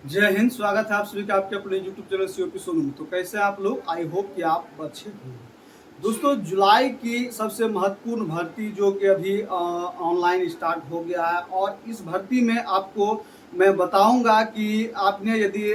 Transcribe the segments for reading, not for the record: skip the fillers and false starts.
जय हिंद। स्वागत है आप सभी का आपके अपने यूट्यूब चैनल सीओपी सोनू। तो कैसे हैं आप लोग? आई होप कि आप अच्छे होंगे। दोस्तों, जुलाई की सबसे महत्वपूर्ण भर्ती जो कि अभी ऑनलाइन स्टार्ट हो गया है, और इस भर्ती में आपको मैं बताऊंगा कि आपने यदि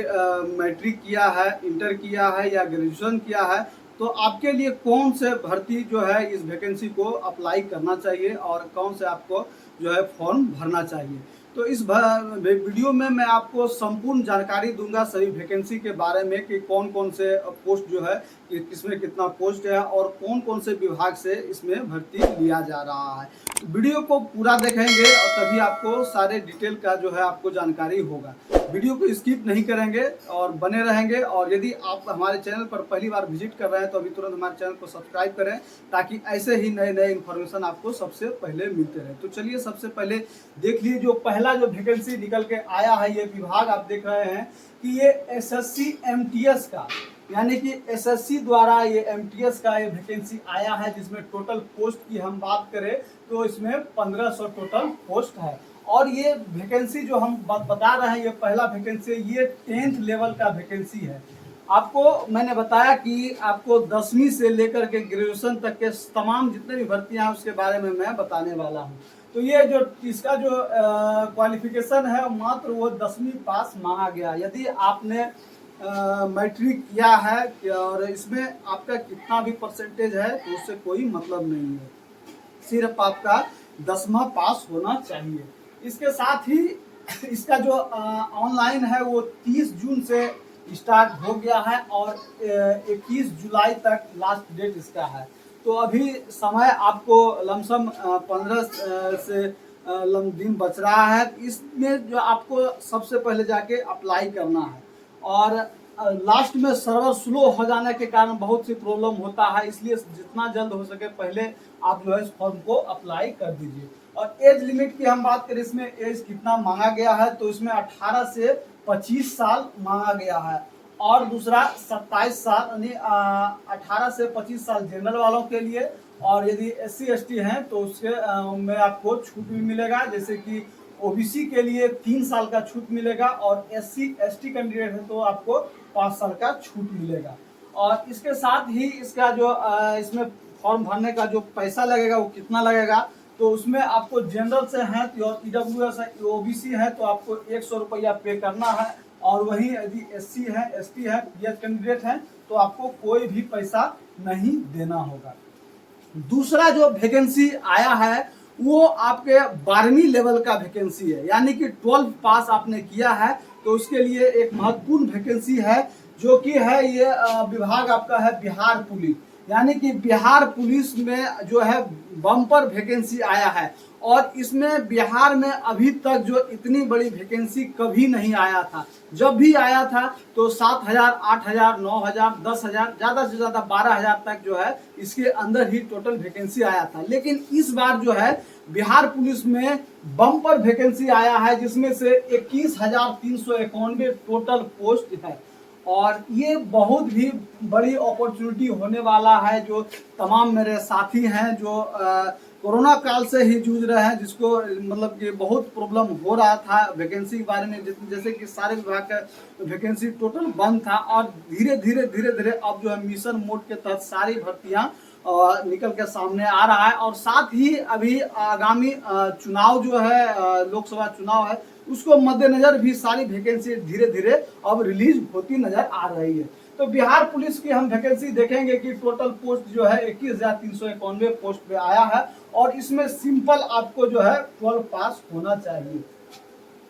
मैट्रिक किया है, इंटर किया है या ग्रेजुएशन किया है, तो आपके लिए कौन से भर्ती जो है इस वैकेंसी को अप्लाई करना चाहिए और कौन से आपको जो है फॉर्म भरना चाहिए। तो इस वीडियो में मैं आपको संपूर्ण जानकारी दूंगा सभी वैकेंसी के बारे में कि कौन कौन से पोस्ट जो है कि किसमें कितना पोस्ट है और कौन कौन से विभाग से इसमें भर्ती लिया जा रहा है। तो वीडियो को पूरा देखेंगे और तभी आपको सारे डिटेल का जो है आपको जानकारी होगा। वीडियो को स्किप नहीं करेंगे और बने रहेंगे। और यदि आप हमारे चैनल पर पहली बार विजिट कर रहे हैं तो अभी तुरंत हमारे चैनल को सब्सक्राइब करें, ताकि ऐसे ही नए नए इन्फॉर्मेशन आपको सबसे पहले मिलते रहे। तो चलिए सबसे पहले देख लीजिए, जो पहला जो वैकेंसी निकल के आया है, ये विभाग आप देख रहे हैं कि ये एसएससी एमटीएस का, यानी कि एसएससी द्वारा ये एमटीएस का ये वैकेंसी आया है, जिसमें टोटल पोस्ट की हम बात करें तो इसमें 1500 टोटल पोस्ट है। और ये वैकेंसी जो हम बता रहे हैं, ये पहला वैकेंसी है, ये 10th लेवल का वैकेंसी है। आपको मैंने बताया कि आपको 10वीं से लेकर के ग्रेजुएशन तक के तमाम जितने भी भर्तियां हैं उसके बारे में मैं बताने वाला हूं। तो ये जो इसका जो क्वालिफिकेशन है, मात्र वो 10वीं पास मांगा गया। यदि आपने मैट्रिक किया है और इसमें आपका कितना भी परसेंटेज है तो उससे कोई मतलब नहीं है, सिर्फ आपका 10वां पास होना चाहिए। इसके साथ ही इसका जो ऑनलाइन है वो 30 जून से स्टार्ट हो गया है और 21 जुलाई तक लास्ट डेट इसका है। तो अभी समय आपको लमसम 15 से दिन बच रहा है। इसमें जो आपको सबसे पहले जाके अप्लाई करना है, और लास्ट में सर्वर स्लो हो जाने के कारण बहुत सी प्रॉब्लम होता है, इसलिए जितना जल्द हो सके पहले आप जो है इस फॉर्म को अप्लाई कर दीजिए। और एज लिमिट की हम बात करें, इसमें एज कितना मांगा गया है, तो इसमें 18 से 25 साल मांगा गया है। और दूसरा 27 साल, यानी 18 से 25 साल जनरल वालों के लिए। और यदि SC ST हैं तो उसके में आपको छूट भी मिलेगा, जैसे कि ओबीसी के लिए 3 साल का छूट मिलेगा, और SC ST कैंडिडेट है तो आपको 5 साल का छूट मिलेगा। और इसके साथ ही इसका जो इसमें फॉर्म भरने का जो पैसा लगेगा वो कितना लगेगा, तो उसमें आपको जनरल से है तो EWS है, OBC है तो आपको 100 रुपया पे करना है। और वहीं यदि SC है, ST है, PH कैंडिडेट है तो आपको कोई भी पैसा नहीं देना होगा। दूसरा जो वैकेंसी आया है वो आपके 12वीं लेवल का वैकेंसी है, यानी कि 12 पास आपने किया है तो उसके लिए एक महत्वपूर्ण वैकेंसी है, जो कि है ये विभाग आपका है बिहार पुलिस। यानी कि बिहार पुलिस में जो है बम्पर वैकेंसी आया है, और इसमें बिहार में अभी तक जो इतनी बड़ी वैकेंसी कभी नहीं आया था। जब भी आया था तो 7,000, 8,000, 9,000, 10,000, ज़्यादा से ज़्यादा 12,000 तक जो है इसके अंदर ही टोटल वैकेंसी आया था। लेकिन इस बार जो है बिहार पुलिस में बम्पर वैकेंसी आया है, जिसमें से 21,391 टोटल पोस्ट है। और ये बहुत ही बड़ी अपॉर्चुनिटी होने वाला है, जो तमाम मेरे साथी हैं जो कोरोना काल से ही जूझ रहे हैं, जिसको मतलब कि बहुत प्रॉब्लम हो रहा था वैकेंसी के बारे में, जैसे कि सारे विभाग का वैकेंसी टोटल बंद था। और धीरे धीरे अब जो है मिशन मोड के तहत सारी भर्तियां निकल के सामने आ रहा है। और साथ ही अभी आगामी चुनाव जो है, लोकसभा चुनाव है, उसको मद्देनजर भी सारी वैकेंसी धीरे धीरे अब रिलीज होती नजर आ रही है। तो बिहार पुलिस की हम वैकेंसी देखेंगे कि टोटल पोस्ट जो है 21,391 पोस्ट पे आया है, और इसमें सिंपल आपको जो है 12 पास होना चाहिए।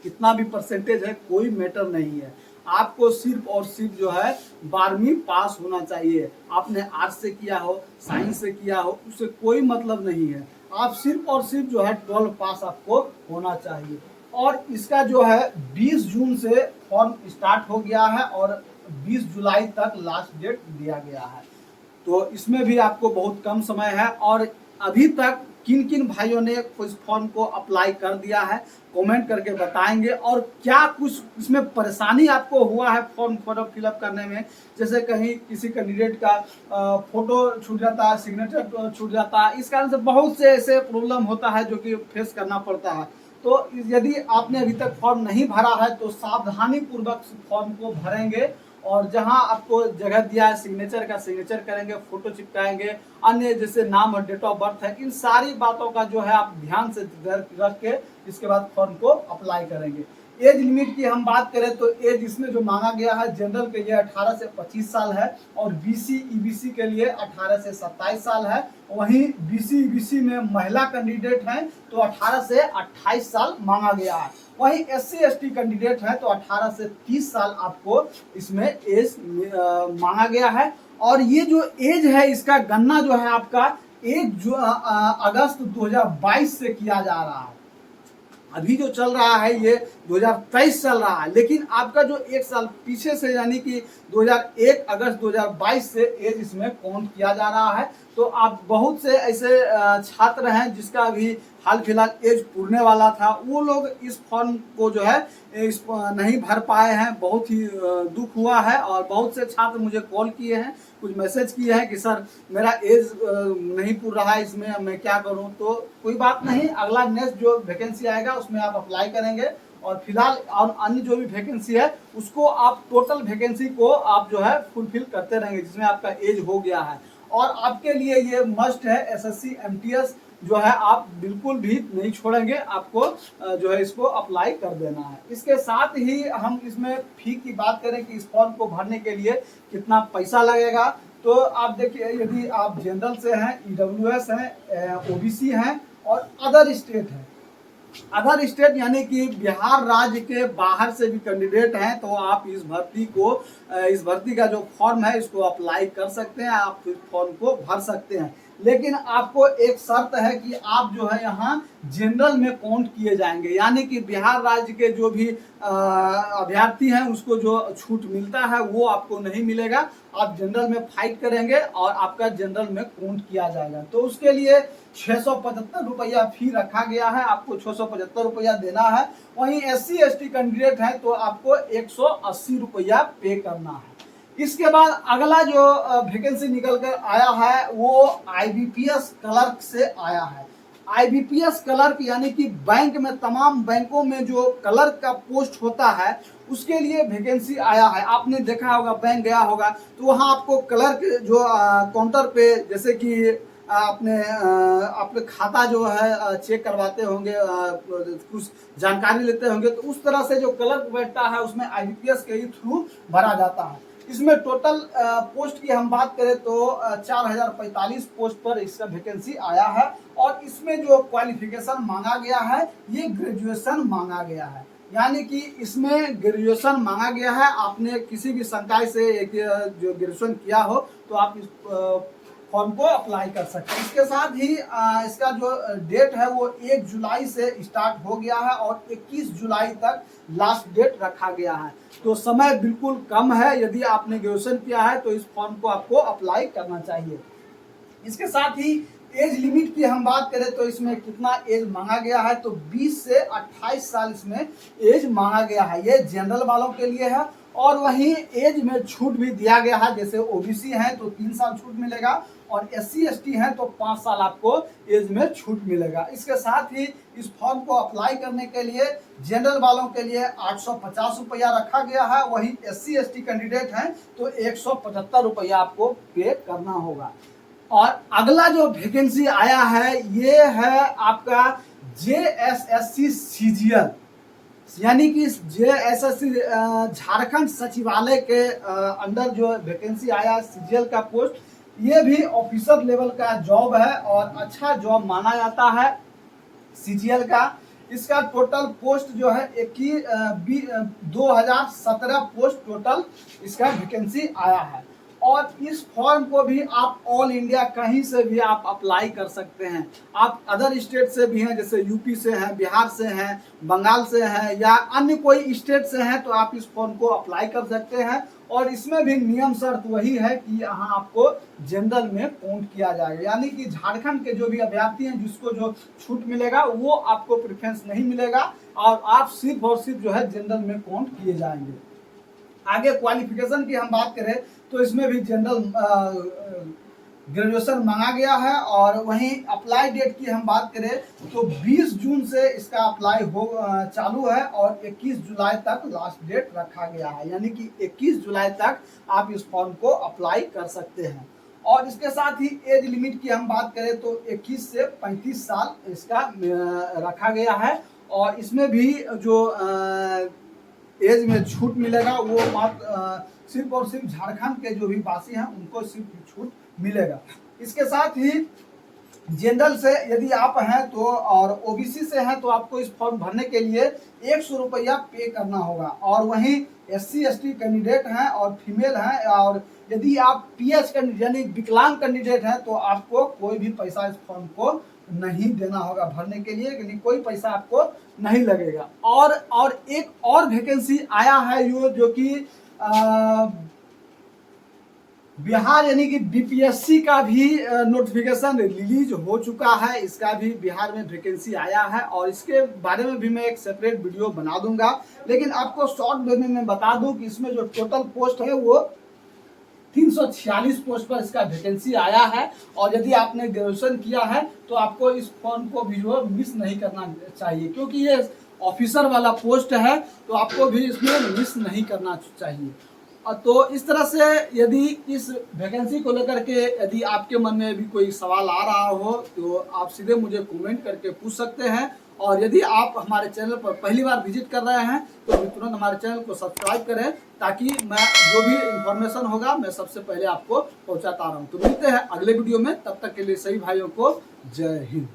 कितना भी परसेंटेज है कोई मैटर नहीं है, आपको सिर्फ और सिर्फ जो है 12वीं पास होना चाहिए। आपने आर्ट्स से किया हो, साइंस से किया हो, उससे कोई मतलब नहीं है। आप सिर्फ और सिर्फ जो है 12 पास आपको होना चाहिए। और इसका जो है 20 जून से फॉर्म स्टार्ट हो गया है और 20 जुलाई तक लास्ट डेट दिया गया है। तो इसमें भी आपको बहुत कम समय है। और अभी तक किन किन भाइयों ने इस फॉर्म को अप्लाई कर दिया है, कमेंट करके बताएंगे। और क्या कुछ इसमें परेशानी आपको हुआ है फॉर्म फिलअप करने में, जैसे कहीं किसी कैंडिडेट का फोटो छूट जाता है, सिग्नेचर छूट जाता है, इस कारण से बहुत से ऐसे प्रॉब्लम होता है जो कि फेस करना पड़ता है। तो यदि आपने अभी तक फॉर्म नहीं भरा है तो सावधानी पूर्वक फॉर्म को भरेंगे और जहां आपको जगह दिया है सिग्नेचर का सिग्नेचर करेंगे, फोटो चिपकाएंगे, अन्य जैसे नाम और डेट ऑफ बर्थ है, इन सारी बातों का जो है आप ध्यान से रख के इसके बाद फॉर्म को अप्लाई करेंगे। एज लिमिट की हम बात करें तो एज इसमें जो मांगा गया है जनरल के लिए 18 से 25 साल है और बीसी ईबीसी के लिए 18 से 27 साल है। वहीं बीसी ईबीसी में महिला कैंडिडेट हैं तो 18 से 28 साल मांगा गया है। वहीं एससी एसटी कैंडिडेट हैं तो 18 से 30 साल आपको इसमें एज मांगा गया है। और ये जो एज है इसका गणना जो है आपका 1 अगस्त 2022 से किया जा रहा है। अभी जो चल रहा है ये 2023 चल रहा है, लेकिन आपका जो 1 साल पीछे से यानी कि 2001 अगस्त 2022 से एज इसमें काउंट किया जा रहा है। तो आप बहुत से ऐसे छात्र हैं जिसका अभी हाल फिलहाल एज पूरने वाला था, वो लोग इस फॉर्म को जो है इस नहीं भर पाए हैं। बहुत ही दुख हुआ है और बहुत से छात्र मुझे कॉल किए हैं, कुछ मैसेज किए हैं कि सर मेरा एज नहीं पूर रहा है, इसमें मैं क्या करूं। तो कोई बात नहीं, अगला नेक्स्ट जो वैकेंसी आएगा उसमें आप अप्लाई करेंगे और फिलहाल और अन्य जो भी वैकेंसी है उसको आप टोटल वैकेंसी को आप जो है फुलफिल करते रहेंगे जिसमें आपका एज हो गया है। और आपके लिए ये मस्ट है एसएससी एमटीएस जो है आप बिल्कुल भी नहीं छोड़ेंगे, आपको जो है इसको अप्लाई कर देना है। इसके साथ ही हम इसमें फी की बात करें कि इस फॉर्म को भरने के लिए कितना पैसा लगेगा, तो आप देखिए यदि आप जनरल से हैं, ईडब्ल्यूएस हैं, ओबीसी हैं और अदर स्टेट हैं, अदर स्टेट यानी कि बिहार राज्य के बाहर से भी कैंडिडेट हैं, तो आप इस भर्ती का जो फॉर्म है इसको अप्लाई कर सकते हैं, आप इस फॉर्म को भर सकते हैं। लेकिन आपको एक शर्त है कि आप जो है यहाँ जनरल में काउंट किए जाएंगे, यानी कि बिहार राज्य के जो भी अभ्यर्थी हैं उसको जो छूट मिलता है वो आपको नहीं मिलेगा। आप जनरल में फाइट करेंगे और आपका जनरल में काउंट किया जाएगा। तो उसके लिए 675 रुपया फी रखा गया है, आपको 675 रुपया देना है। वहीं एससी एसटी कैंडिडेट है तो आपको 180 रुपया पे करना है। इसके बाद अगला जो वैकेंसी निकल कर आया है वो आईबीपीएस क्लर्क से आया है। आईबीपीएस क्लर्क यानी कि बैंक में, तमाम बैंकों में जो क्लर्क का पोस्ट होता है उसके लिए वैकेंसी आया है। आपने देखा होगा, बैंक गया होगा तो वहाँ आपको क्लर्क जो काउंटर पे जैसे कि आपने खाता जो है चेक करवाते होंगे, कुछ जानकारी लेते होंगे, तो उस तरह से जो क्लर्क बैठता है उसमें आईबीपीएस के ही थ्रू भरा जाता है। इसमें टोटल पोस्ट की हम बात करें तो 4045 पोस्ट पर इसका वैकेंसी आया है और इसमें जो क्वालिफिकेशन मांगा गया है ये ग्रेजुएशन मांगा गया है, यानी कि इसमें ग्रेजुएशन मांगा गया है। आपने किसी भी संकाय से जो ग्रेजुएशन किया हो तो आप इस फॉर्म को अप्लाई कर सकते हैं। इसके साथ ही इसका जो डेट है वो 1 जुलाई से स्टार्ट हो गया है और 21 जुलाई तक लास्ट डेट रखा गया है। तो समय बिल्कुल कम है, यदि आपने ग्रेजुएशन किया है तो इस फॉर्म को आपको अप्लाई करना चाहिए। इसके साथ ही एज लिमिट की हम बात करें तो इसमें कितना एज मांगा गया है, तो 20 से 28 साल इसमें एज मांगा गया है। ये जनरल वालों के लिए है और वहीं एज में छूट भी दिया गया है, जैसे ओबीसी हैं तो 3 साल छूट मिलेगा और एससी एसटी हैं तो 5 साल आपको एज में छूट मिलेगा। इसके साथ ही इस फॉर्म को अप्लाई करने के लिए जनरल वालों के लिए 850 रुपया रखा गया है, वहीं एससी एसटी कैंडिडेट हैं तो 175 रुपया आपको पे करना होगा। और अगला जो वैकेंसी आया है ये है आपका जेएसएससी सीजीएल, यानी कि जेएसएससी झारखंड सचिवालय के अंडर जो वैकेंसी आया सीजीएल का पोस्ट, ये भी ऑफिसर लेवल का जॉब है और अच्छा जॉब माना जाता है सीजीएल का। इसका टोटल पोस्ट जो है 2017 पोस्ट टोटल इसका वैकेंसी आया है और इस फॉर्म को भी आप ऑल इंडिया कहीं से भी आप अप्लाई कर सकते हैं। आप अदर स्टेट से भी हैं, जैसे यूपी से हैं, बिहार से हैं, बंगाल से हैं या अन्य कोई स्टेट से हैं, तो आप इस फॉर्म को अप्लाई कर सकते हैं। और इसमें भी नियम शर्त वही है कि यहाँ आपको जनरल में काउंट किया जाएगा, यानी कि झारखंड के जो भी अभ्यर्थी हैं जिसको जो छूट मिलेगा वो आपको प्रेफरेंस नहीं मिलेगा और आप सिर्फ और सिर्फ जो है जनरल में काउंट किए जाएंगे। आगे क्वालिफिकेशन की हम बात करें तो इसमें भी जनरल ग्रेजुएशन मांगा गया है। और वहीं अप्लाई डेट की हम बात करें तो 20 जून से इसका अप्लाई हो चालू है और 21 जुलाई तक लास्ट डेट रखा गया है, यानी कि 21 जुलाई तक आप इस फॉर्म को अप्लाई कर सकते हैं। और इसके साथ ही एज लिमिट की हम बात करें तो 21 से 35 साल इसका रखा गया है। और इसमें भी जो एज में छूट मिलेगा वो मात्र सिर्फ और सिर्फ झारखंड के जो भी वासी हैं उनको सिर्फ छूट मिलेगा। इसके साथ ही जनरल से यदि आप हैं तो और ओबीसी से हैं तो आपको इस फॉर्म भरने के लिए 100 रुपया पे करना होगा। और वहीं SC ST कैंडिडेट हैं और फीमेल हैं, और यदि आप PH यानी विकलांग कैंडिडेट हैं तो आपको कोई भी पैसा इस फॉर्म को नहीं देना होगा भरने के लिए, यानी कोई पैसा आपको नहीं लगेगा। और एक और वैकेंसी आया है जो कि बिहार यानी कि BPSC का भी नोटिफिकेशन रिलीज हो चुका है। इसका भी बिहार में वैकेंसी आया है और इसके बारे में भी मैं एक सेपरेट वीडियो बना दूंगा। लेकिन आपको शॉर्ट में मैं बता दूं कि इसमें जो टोटल पोस्ट है वो 346 पोस्ट पर इसका वैकेंसी आया है। और यदि आपने ग्रेजुएशन किया है तो आपको इस फॉर्म को भी जो मिस नहीं करना चाहिए, क्योंकि ये ऑफिसर वाला पोस्ट है तो आपको भी इसमें मिस नहीं करना चाहिए। तो इस तरह से यदि इस वैकेंसी को लेकर के यदि आपके मन में भी कोई सवाल आ रहा हो तो आप सीधे मुझे कमेंट करके पूछ सकते हैं। और यदि आप हमारे चैनल पर पहली बार विजिट कर रहे हैं तो तुरंत हमारे चैनल को सब्सक्राइब करें, ताकि मैं जो भी इंफॉर्मेशन होगा मैं सबसे पहले आपको पहुंचाता रहूं। तो मिलते हैं अगले वीडियो में, तब तक के लिए सभी भाइयों को जय हिंद।